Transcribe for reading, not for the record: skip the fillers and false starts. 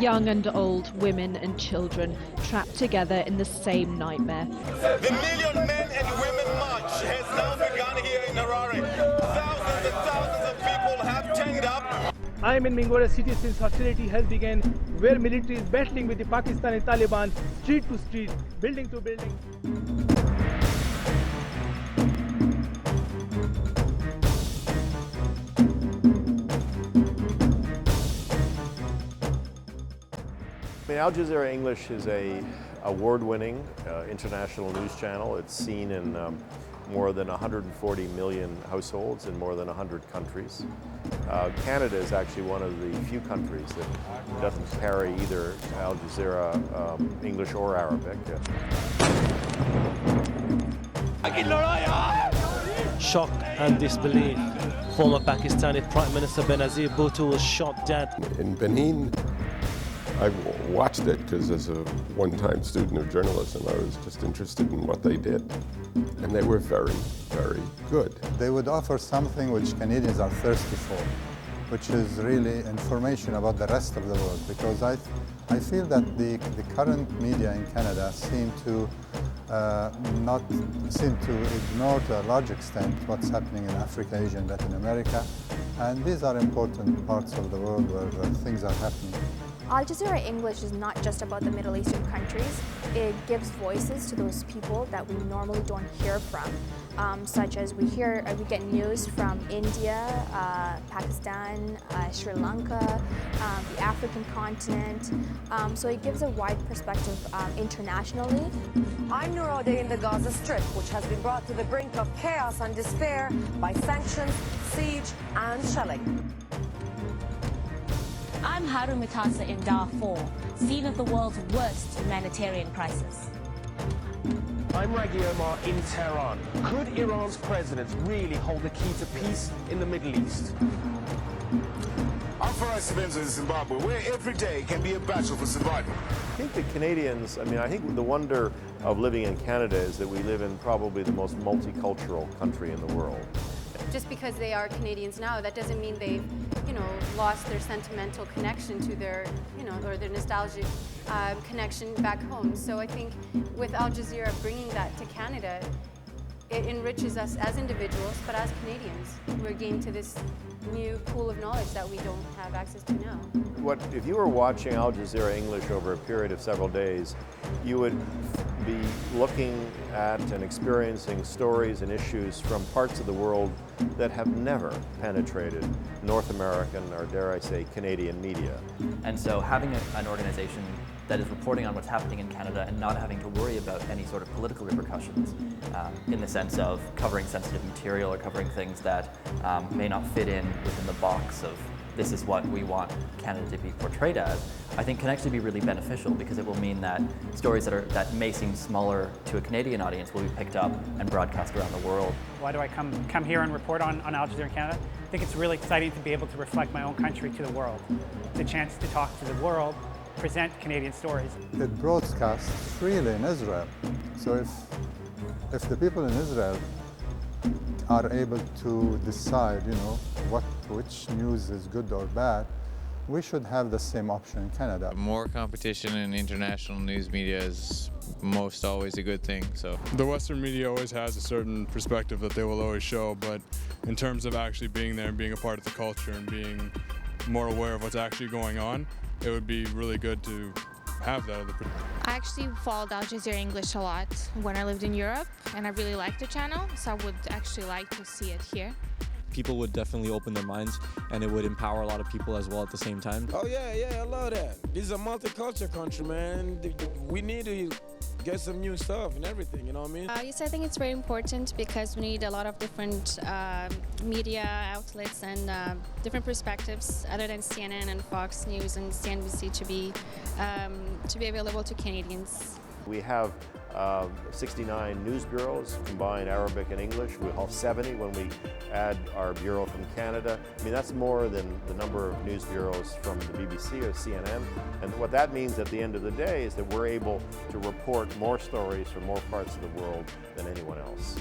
young and old, women and children, trapped together in the same nightmare. The million men and women march has now begun here in Harare. Thousands and thousands of people have turned up. I am in Mingora city since hostility has begun, where military is battling with the Pakistani Taliban, street to street, building to building. Al Jazeera English is a award-winning international news channel. It's seen in more than 140 million households in more than 100 countries. Canada is actually one of the few countries that doesn't carry either Al Jazeera English or Arabic. Shock and disbelief. Former Pakistani Prime Minister Benazir Bhutto was shot dead. In Benin, I watched it because as a one-time student of journalism, I was just interested in what they did. And they were very, very good. They would offer something which Canadians are thirsty for, which is really information about the rest of the world. Because I feel that the current media in Canada seem to ignore to a large extent what's happening in Africa, Asia, and Latin America. And these are important parts of the world where things are happening. Al Jazeera English is not just about the Middle Eastern countries. It gives voices to those people that we normally don't hear from, such as we get news from India, Pakistan, Sri Lanka, the African continent. So it gives a wide perspective internationally. I'm Nurode in the Gaza Strip, which has been brought to the brink of chaos and despair by sanctions, siege, and shelling. I'm Harumitasa in Darfur, scene of the world's worst humanitarian crisis. I'm Raji in Tehran. Could Iran's president really hold the key to peace in the Middle East? I'm Farai Sivanesan in Zimbabwe, where every day can be a battle for survival. I think the Canadians, I think the wonder of living in Canada is that we live in probably the most multicultural country in the world. Just because they are Canadians now, that doesn't mean they've, lost their sentimental connection to their, or their nostalgic connection back home. So I think with Al Jazeera bringing that to Canada, it enriches us as individuals, but as Canadians, we're gained to this new pool of knowledge that we don't have access to now. If you were watching Al Jazeera English over a period of several days, you would be looking at and experiencing stories and issues from parts of the world that have never penetrated North American, or dare I say, Canadian media. And so having an organization that is reporting on what's happening in Canada and not having to worry about any sort of political repercussions in the sense of covering sensitive material or covering things that may not fit in within the box of this is what we want Canada to be portrayed as, I think can actually be really beneficial, because it will mean that stories that may seem smaller to a Canadian audience will be picked up and broadcast around the world. Why do I come here and report on Al Jazeera in Canada? I think it's really exciting to be able to reflect my own country to the world. The chance to talk to the world, present Canadian stories. It broadcasts freely in Israel. So if the people in Israel are able to decide, which news is good or bad, we should have the same option in Canada. More competition in international news media is most always a good thing. So the Western media always has a certain perspective that they will always show, but in terms of actually being there and being a part of the culture and being more aware of what's actually going on, it would be really good to have that. I actually followed Al Jazeera English a lot when I lived in Europe, and I really liked the channel, so I would actually like to see it here. People would definitely open their minds, and it would empower a lot of people as well at the same time. Oh yeah, I love that. This is a multicultural country, man. We need to get some new stuff and everything, you know what I mean? Yes, I think it's very important because we need a lot of different media outlets and different perspectives other than CNN and Fox News and CNBC to be available to Canadians. We have 69 news bureaus, combined Arabic and English. We'll have 70 when we add our bureau from Canada. I mean, that's more than the number of news bureaus from the BBC or CNN. And what that means at the end of the day is that we're able to report more stories from more parts of the world than anyone else.